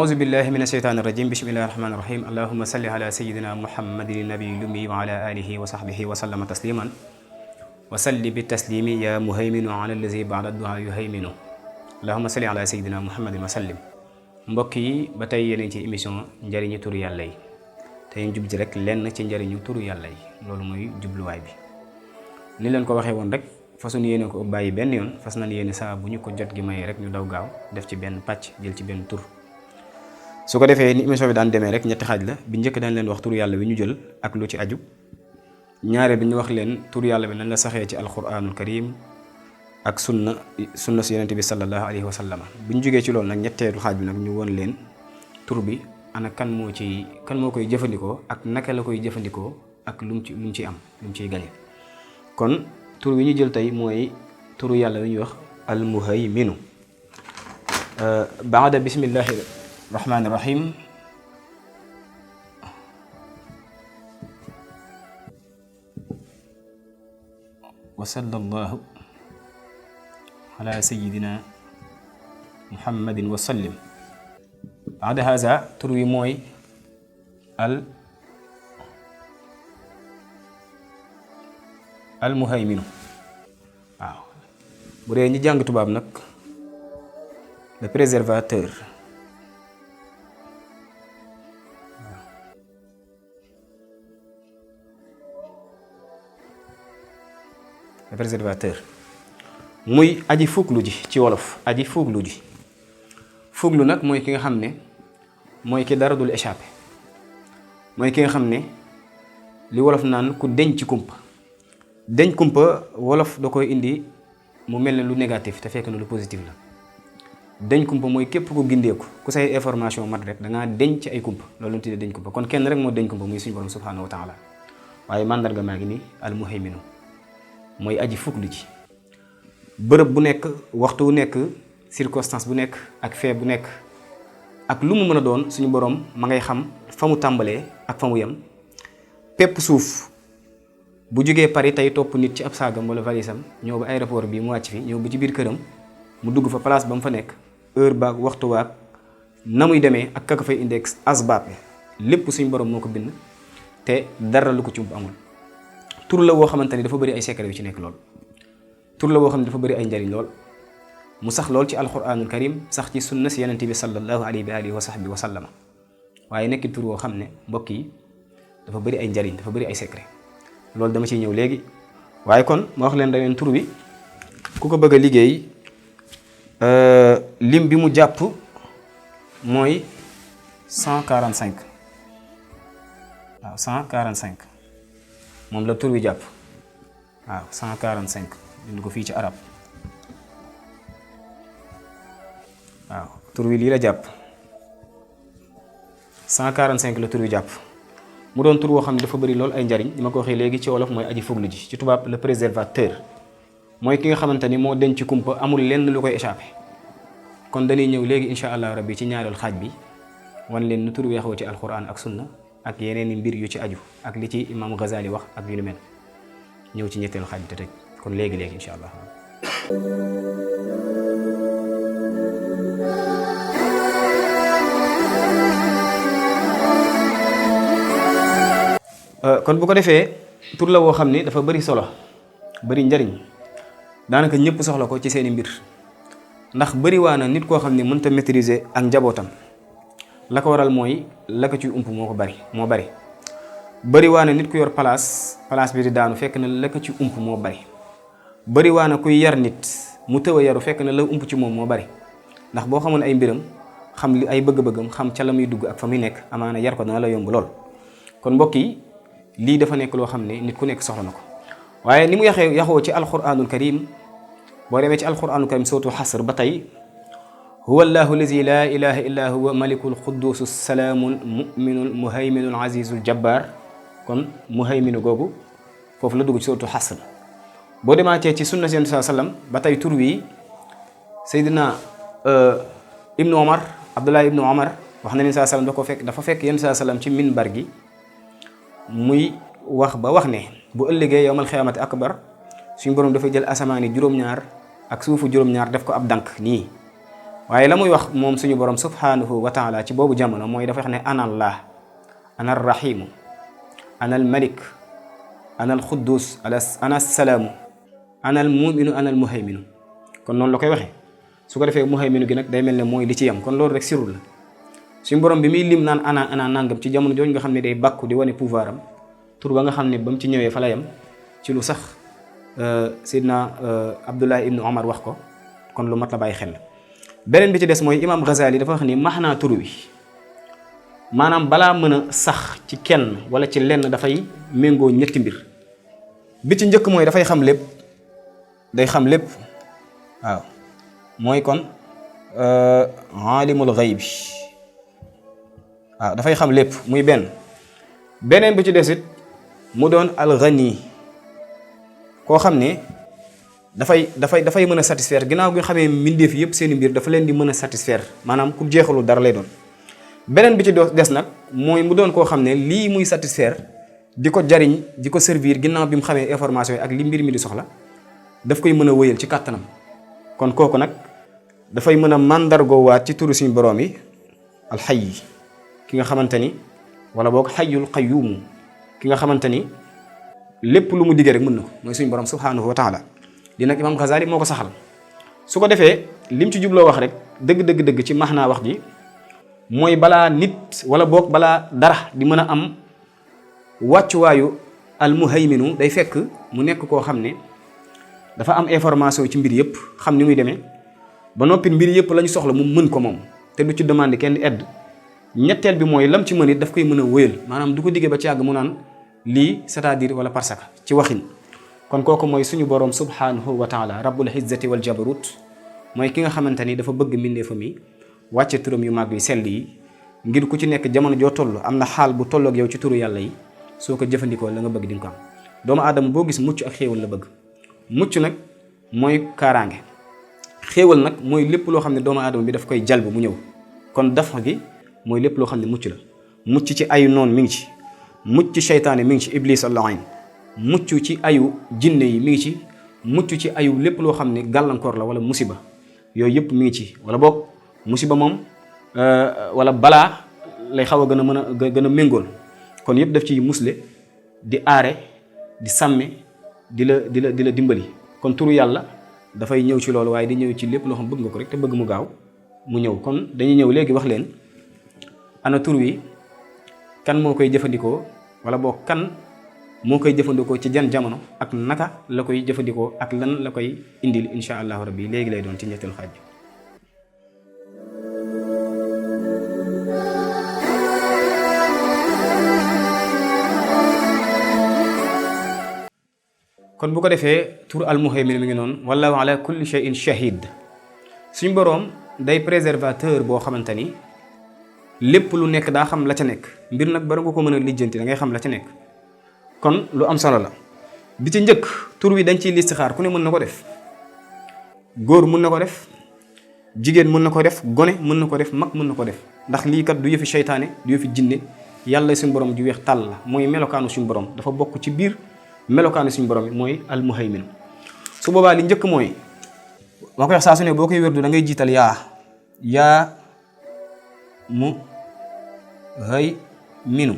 أعوذ بالله من الشيطان الرجيم بسم الله الرحمن الرحيم اللهم صل على سيدنا محمد النبي الأمي وعلى آله وصحبه وسلم تسليما وسل بالتسليم يا مهيمن على الذي بعد الدعاء يهيمن اللهم صل على سيدنا محمد وسلم. mbokk yi ba tey yéen ci émission njariñu turu yàlla yi tey ñu jub ji rek lenn ci njariñu turu yàlla yi loolu mooy jubluwaay bi ni leen ko waxee woon rek façon yéene ko bàyyi benn yoon fas nañ yéene saa bu ñu ko jot gi mayee rek ñu daw gaaw def ci benn pàcc jël ci benn tur su ko defee ni émission bi daan demee rek ñetti xaaj la bi njëkk dañ leen wax turu yàlla bi ñu jël ak lu ci aju ñaareel bi ñu wax leen turu yàlla bi lan la saxee ci alquranul karim ak sunna si yonent bi sallallahu alayhi wa sallam bu ñu jógee ci loolu nag ñetteelu xaaj bi nag ñu won leen tur bi ana kan moo koy jëfandikoo ak naka la koy jëfandikoo ak lu mu ci am lu mu ciy gañe kon tur bi ñu jël tey mooy turu yàlla bi ñuy wax almuhayminu baada bismillahi rahmaani rahim wa sallallahu ala sayyidina muhammadin wa sallim. baada haza tur wi mooy al muhayminu waaw bu dee ñi jàng tubaab nag le préservateur le préservateur muy aji fuglu ji ci wolof aji fuglu ji fuglu nag mooy ki nga xam ne mooy ki dara dul échappé mooy ki nga xam ne li wolof naan ku denc kumpa denc kumpa wolof da koy indi mu mel ne lu négatif te fekk na lu positif la denc kumpa mooy képp ku gindeeku ku say information mat rek da ngaa denc ay kumpa loolu la tuddee denc kumpa kon kenn rek moo denc kumpa muy suñu borom subhanahu wa taala waaye mandarga maa ngi ni al muhayminu mooy aji fuglu ji bërëb bu nekk waxtu bu nekk circonstance bu nekk ak fee bu nekk ak lu mu mën a doon suñu borom ma ngay xam fa mu tàmbalee ak fa mu yem pepp suuf bu jógee Paris tey topp nit ci ab saagam wala valisam ñëw ba aéroport bi mu wàcc fi ñëw ba ci biir këram mu dugg fa place ba mu fa nekk heure baag waxtu waag na muy demee ak kaka fay index asbaab lépp suñu borom moo ko bind te dara lu ko ci ump amul tur la woo xamante ni dafa bëri ay secret yu ci nekk lool tur la boo xam ne dafa bëri ay njariñ lool mu sax lool ci alquranul karim sax ci sunna si yonent bi sallallahu alayhi wa alihi wa sahbi wa sallama waaye nekk tur woo xam ne mbokk yi dafa bëri ay njariñ dafa bëri ay secret loolu dama ciy ñëw léegi waaye kon ma wax leen da leen tur bi ku ko bëgg a liggéey lim bi mu jàpp mooy 145 waaw 145 moom la tur bi jàpp waaw 145 bind ko fii ci arab waaw tur wi lii la jàpp 145 la tur wi jàpp mu doon tur woo xam ne dafa bëri lool ay njariñ li ma ko waxee léegi ci wolof mooy aji fuglu ji ci tubaab le préservateur mooy ki nga xamante ni moo denc kumpa amul lenn lu koy échappé kon dañuy ñëw léegi insha allah rabbi ci ñaareelu xaaj bi wan leen nu tur wi xew ci alquran ak sunna ak yeneen mbir yu ci aju ak li ci imam Ghazali wax ak yu ni mel ñëw ci ñetteelu xaaj bi te tëj kon léegi insha allah kon bu ko defee tur la woo xam ni dafa bëri solo bëri njariñ daanaka ñëpp soxla ko ci seeni mbir ndax bëri waa na nit koo xam ne mënta maîtriser ak njabootam la ko waral mooy la ko ci ump moo bari bëri waa na nit ku yor place bi di daanu fekk na la ko ci ump moo bari bëri waa na kuy yar nit mu tëw a yaru fekk na la ump ci moom moo bari ndax boo xamoon ay mbiram xam li ay bëgg-bëggam xam ca la muy dugg ak fa muy nekk amaana yar ko dana la yomb lool kon mbokk yi lii dafa nekk loo xam ne nit ku nekk soxla na ko waaye ni mu yaxoo ci alquranul karim boo demee ci alquranul karim sootu xasr ba tey huwa allahu allazi la ilaha illa huwa malikul quddus salaamul muminul muhayminul azizul jabbar kon muhayminu googu foofu la dugg ci sootu xasr boo demaatee ci sunna seen sallam ba tey tur wi Seydina ibnu Omar Abdullah ibnu Omar wax na ni sallam dafa fekk yenn sallam ci minbar gi muy wax ba wax ne bu ëllëgee yowmal xiyaamati akbar suñu borom dafa jël asamaani juróom-ñaar ak suufu juróom-ñaar def ko ab dànk nii waaye la muy wax moom suñu borom subhanahu wa taala ci boobu jamono mooy dafa wax ne ana allah ana arrahimu ana almalik ana alquddus ana assalaamu ana almuminu ana almuhayminu kon noonu la koy waxee su ko defee muhayminu gi nag day mel ne mooy li ci yam kon loolu rek sirul la suñu borom bi muy lim naan ana nangam ci jamono jooju nga xam ne day bàkku di wane pouvoir am tur ba nga xam ne ba mu ci ñëwee fa la yam ci lu sax Seydina Abdullah ibnu Omar wax ko kon lu mat la bàyyi xel la beneen bi ci des mooy imam Ghazali dafa wax ni maxnaa tur wi maanaam balaa mën a sax ci kenn wala ci lenn dafay méngoo ñetti mbir bi ci njëkk mooy dafay xam lépp day xam lépp waaw mooy kon aalimul ghaybi waaw dafay xam lépp muy beneen bi ci desit mu doon al-ghani koo xam ne dafay mën a satisfaire ginnaaw gi xamee mbindeef yëpp seeni mbir dafa leen di mën a satisfaire maanaam ku jeexalu dara lay doon beneen bi ci des nag mooy mu doon koo xam ne lii muy satisfaire di ko jariñ di ko servir ginnaaw bi mu xamee information yi ak li mbir mi di soxla daf koy mën a wëyal ci kàttanam kon kooku nag dafay mën a màndargoowaat ci turu suñu boroom yi alxay ki nga xamante ni wala boog xayyul qayyuum ki nga xamante ni lépp lu mu diggee rek mën na ko mooy suñu borom subhanahu wa taala li nag imam Ghazali moo ko saxal su ko defee lim ci jubloo wax rek dëgg ci max naa wax ji mooy balaa nit wala boog balaa dara di mën a am wàccuwaayu almuhayminu day fekk mu nekk koo xam ne dafa am information ci mbir yëpp xam ni muy demee ba noppi mbir yëpp la ñu soxla mu mën ko moom te du ci demande kenn di aide ñetteel bi mooy lam ci mën it daf koy mën a wëyal maanaam du ko diggee ba ci àgg mu naan lii c'est-à-dire wala parce que ci waxin kon kooku mooy suñu borom subhanahu wa taala rabbul izzati wal jabarut mooy ki nga xamante ni dafa bëgg mbindeefam yi wàcce turam yu màgg yi sell yi ngir ku ci nekk jamono joo toll am na xaal bu tolloog yow ci turu yàlla yi soo ko jëfandikoo la nga bëgg di nga ko am doomu aadama boo gis mucc ak xéewal la bëgg mucc nag mooy kaaraange xéewal nag mooy lépp loo xam ne doomu aadama bi daf koy jalb mu ñëw kon dafa gi mooy lépp loo xam ne mucc la mucc ci ayu noonu mi ngi ci mucc ci seytaane mi ngi ci iblis al-la'in mucc ci ayu jinne yi mi ngi ci mucc ci ayu lépp loo xam ne gàllankoor la wala musiba yooyu yëpp mi ngi ci wala boog musiba moom wala balaa lay xaw a gën a méngool kon yëpp daf ci musle di aare di sàmme di la dimbali kon turu yàlla dafay ñëw ci loolu waaye di ñëw ci lépp loo xam bëgg nga ko rek te bëgg mu gaaw mu ñëw kon dañuy ñëw léegi wax leen ana tur wi kan moo koy jëfandikoo wala boo kan moo koy jëfandikoo ci jan jamono ak naka la koy jëfandikoo ak lan la koy indil insha allahu rabbi léegi lay doon ci ñetteelu xaaj bi kon bu ko defee tur almuhaymin mi ngi noonu wallahu ala kulli shay'in shahid suñ boroom day préservateur boo xamante ni lépp lu nekk daa xam la ca nekk mbir nag bari nga ko mën a lijjanti da ngay xam la ca nekk kon lu am solo la bi ci njëkk tur wi dañ ciy listixaar ku ne mën na ko def góor mën na ko def jigéen mën na ko def gone mën na ko def mag mën na ko def ndax lii kat du yëfi seytaane du yëfi jinne yàlla suñu borom ju weex tàll la mooy melokaanu suñu borom dafa bokk ci biir melokaanu suñu borom yi mooy almuhaymin su boobaa li njëkk mooy ma koy wax saa su ne boo koy wérdu da ngay jiital yaa mu hay minu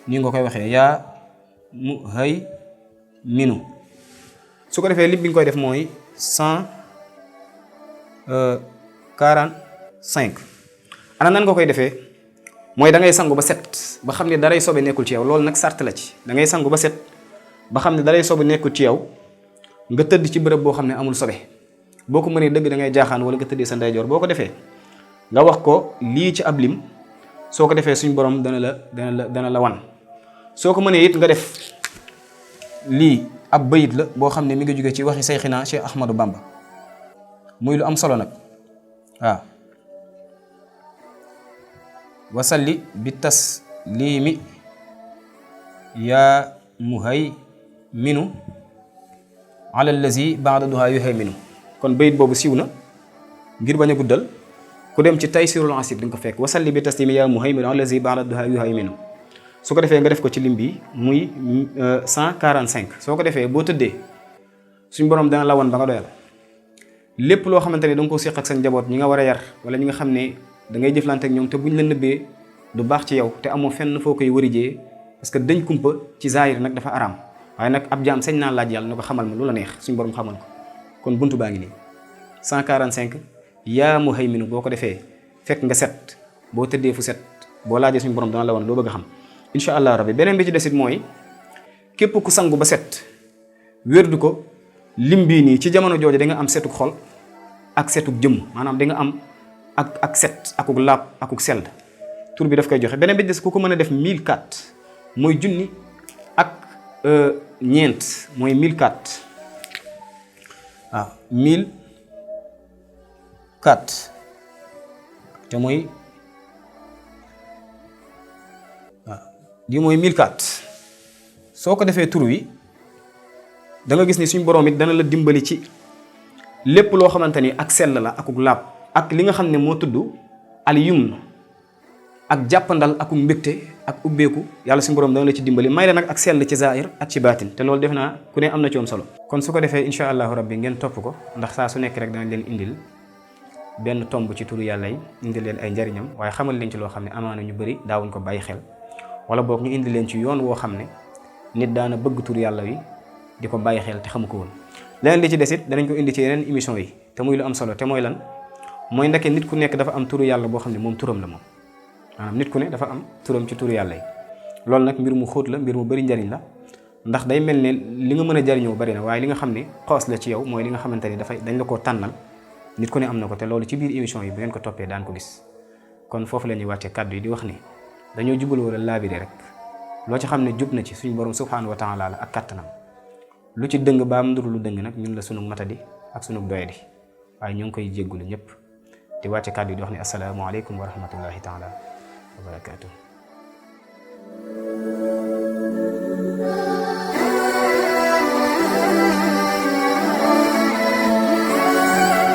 nii nga koy waxee yaa mu hay minu su ko defee lim bi nga koy def mooy 145 ana nan nga koy defee mooy da ngay sangu ba set ba xam ne daray sobe nekkul ci yow loolu nag sart la ci da ngay sangu ba set ba xam ne daray sobe nekkul ci yow nga tëdd ci bërëb boo xam ne amul sobe boo ko mënee dëgg da ngay jaaxaan wala nga tëddee sa ndeyjoor boo ko defee nga wax ko lii ci ab lim soo ko defee suñ borom dana la wan soo ko mënee it nga def lii ab bayit la boo xam ne mi ngi jóge ci waxi Seyxina Cheikh Ahmadou Bamba muy lu am solo nag waaw wasalli bi taslimi yaa muhay minu ala allazi ba'da duha yuhay minu kon bayit boobu siiw na ngir bañ a guddal ku dem ci Taysirul Asir di nga ko fekk wasalli bi taslimi yaa muhay minu ala allazi ba'da duha yuhay minu su ko defee nga def ko ci lim bi muy 145 soo ko defee boo tëddee suñ borom dana la wan ba nga doyal lépp loo xamante ne da nga ko séq ak sa njaboot ñi nga war a yar wala ñi nga xam ne da ngay jëflante ak ñoom te buñ la nëbbee du baax ci yow te amoo fenn foo koy warijee parce que dañ kumpa ci zaahir nag dafa araam waaye nag ab jaam sañ naa laaj yàlla ne ko xamal ma lu la neex suñu borom xamal ko kon buntu baa ngi nii 145 yaa muhayminu boo ko defee fekk nga set boo tëddee fu set boo laajee suñu borom dana la woon loo bëgg a xam incha allah rabbi beneen bi ci desit mooy képp ku sangu ba set wérdu ko lim bii nii ci jamono jooju da nga am setuk xol ak setuk jëmm maanaam da nga am ak set akuk laab akuk sell tur bi daf koy joxe beneen bi des ku ko mën a def 1004 mooy junni ak ñeent mooy 1004 waaw 1004 te mooy waaw lii mooy 1004 soo ko defee tur wi da nga gis ni suñ borom it dana la dimbali ci lépp loo xamante ni ak sell la akuk laab ak li nga xam ne moo tudd al yumn ak jàppandal akuk mbégte ak ubbeeku yàlla suñu borom dana la ci dimbali may la nag ak sell ci zaahir ak ci baatin te loolu def naa ku ne am na ci woon solo. kon su ko defee incha allahu rabbi ngeen topp ko ndax saa su nekk rek danañ leen indil benn tomb ci turu yàlla yi indil leen ay njariñam waaye xamal leen ci loo xam ne amaana ñu bëri daawuñ ko bàyyi xel wala boog ñu indi leen ci yoon woo xam ne nit daana bëgg turu yàlla wi di ko bàyyi xel te xamu ko woon. leneen li ci des it danañ ko indi ci yeneen émission yi te muy lu am solo te mooy lan mooy ndeke nit ku nekk dafa am turu yàlla boo xam ne moom turam la moom maanaam nit ku ne dafa am turam ci turu yàlla yi loolu nag mbir mu xóot la mbir mu bëri njariñ la ndax day mel ne li nga mën a jariñoo bari na waaye li nga xam ne xoos la ci yow mooy li nga xamante ni dafay dañ la koo tànnal nit ku ne am na ko te loolu ci biir émission yi bu ngeen ko toppee daan ko gis kon foofu la ñuy wàcce kàddu yi di wax ni dañoo jubal wala laabire rek loo ci xam ne jub na ci suñu borom subhanahu wa taala la ak kattanam lu ci dëng ba am nduru lu dëng nag ñun la sunu matadi ak sunu doyadi waaye ñoo ngi koy jéggulu ñëpp di wàcce kàddu yi di wax ni asalaamaaleykum wa rahmatullahi taala wa barakaatuh